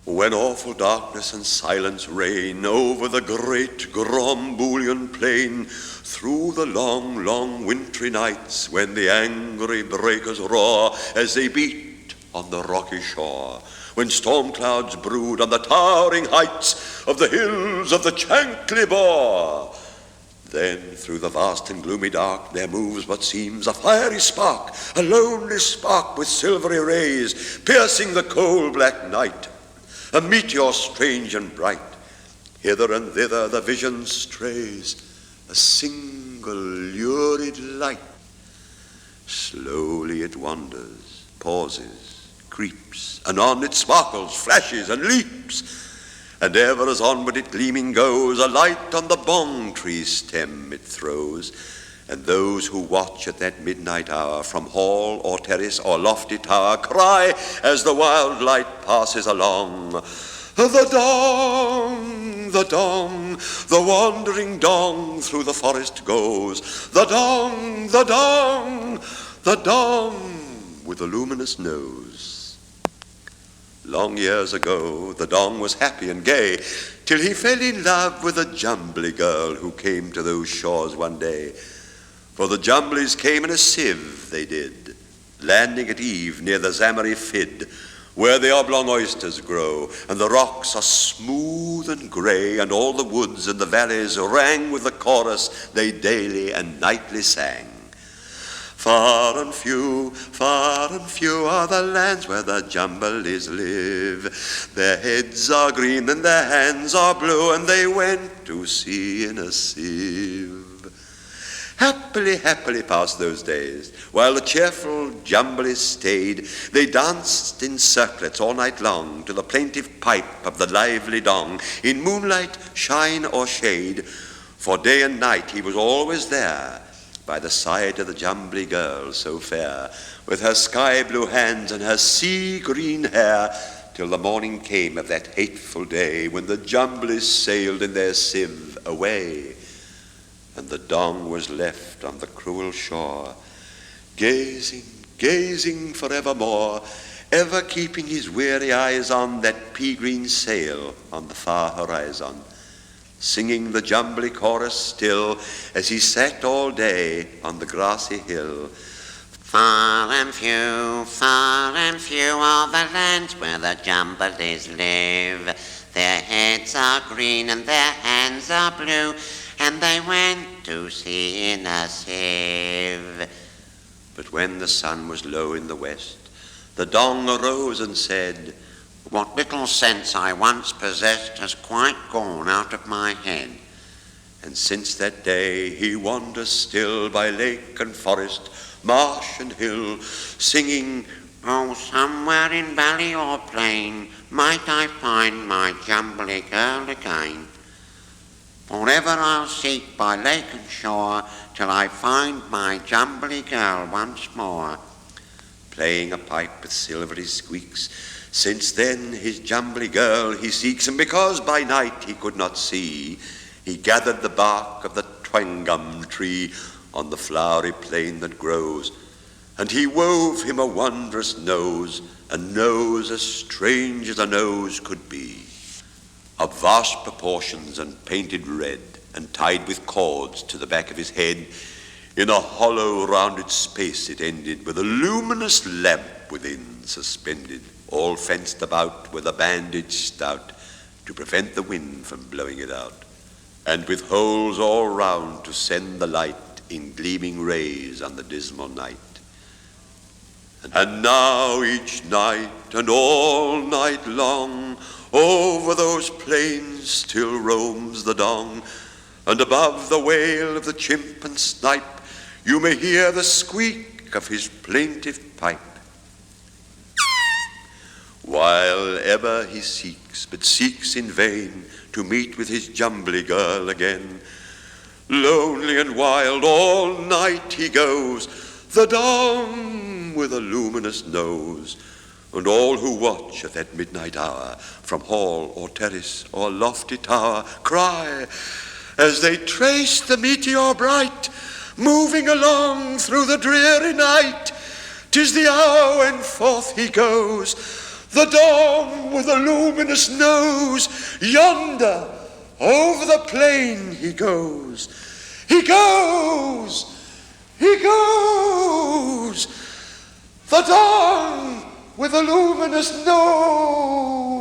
When awful darkness and silence reign over the great Gromboolian plain, through the long, long wintry nights, when the angry breakers roar as they beat on the rocky shore, when storm clouds brood on the towering heights of the hills of the Chankly Bore, then through the vast and gloomy dark there moves what seems a fiery spark, a lonely spark with silvery rays, piercing the coal-black night. A meteor strange and bright, hither and thither the vision strays, a single lurid light. Slowly it wanders, pauses, creeps, anon it sparkles, flashes, and leaps, and ever as onward it gleaming goes, a light on the bong tree's stem it throws, and those who watch at that midnight hour from hall or terrace or lofty tower cry as the wild light passes along, "The Dong, the Dong, the wandering Dong through the forest goes, the Dong, the Dong, the Dong with the luminous nose." Long years ago, the Dong was happy and gay, till he fell in love with a Jumbly girl who came to those shores one day. For the Jumblies came in a sieve, they did, landing at eve near the Zamary Fid, where the oblong oysters grow, and the rocks are smooth and grey, and all the woods and the valleys rang with the chorus they daily and nightly sang. Far and few are the lands where the Jumblies live. Their heads are green and their hands are blue, and they went to sea in a sieve. Happily, happily passed those days, while the cheerful Jumblies stayed. They danced in circlets all night long to the plaintive pipe of the lively Dong, in moonlight, shine, or shade. For day and night he was always there, by the side of the Jumbly girl so fair, with her sky-blue hands and her sea-green hair, till the morning came of that hateful day when the Jumblies sailed in their sieve away. And the Dong was left on the cruel shore, gazing, gazing forevermore, ever keeping his weary eyes on that pea-green sail on the far horizon, singing the Jumbly chorus still as he sat all day on the grassy hill. Far and few are the lands where the Jumblies live. Their heads are green and their hands are blue, and they went to sea in a sieve. But when the sun was low in the west, the Dong arose and said, "What little sense I once possessed has quite gone out of my head." And since that day he wanders still by lake and forest, marsh and hill, singing, "Oh, somewhere in valley or plain might I find my Jumbly girl again. Forever I'll seek by lake and shore till I find my Jumbly girl once more." Playing a pipe with silvery squeaks, since then his Jumbly girl he seeks, and because by night he could not see, he gathered the bark of the twangum tree on the flowery plain that grows, and he wove him a wondrous nose, a nose as strange as a nose could be, of vast proportions and painted red, and tied with cords to the back of his head. In a hollow rounded space it ended, with a luminous lamp within suspended, all fenced about with a bandage stout, to prevent the wind from blowing it out, and with holes all round to send the light in gleaming rays on the dismal night. And now each night and all night long, over those plains still roams the Dong, and above the wail of the chimp and snipe you may hear the squeak of his plaintive pipe. While ever he seeks, but seeks in vain, to meet with his Jumbly girl again, lonely and wild all night he goes, the Dong with a luminous nose. And all who watch at that midnight hour, from hall or terrace or lofty tower, cry, as they trace the meteor bright, moving along through the dreary night, "'Tis the hour when forth he goes, The Dong with a luminous nose, yonder, over the plain he goes. He goes! He goes! The Dong with a luminous nose!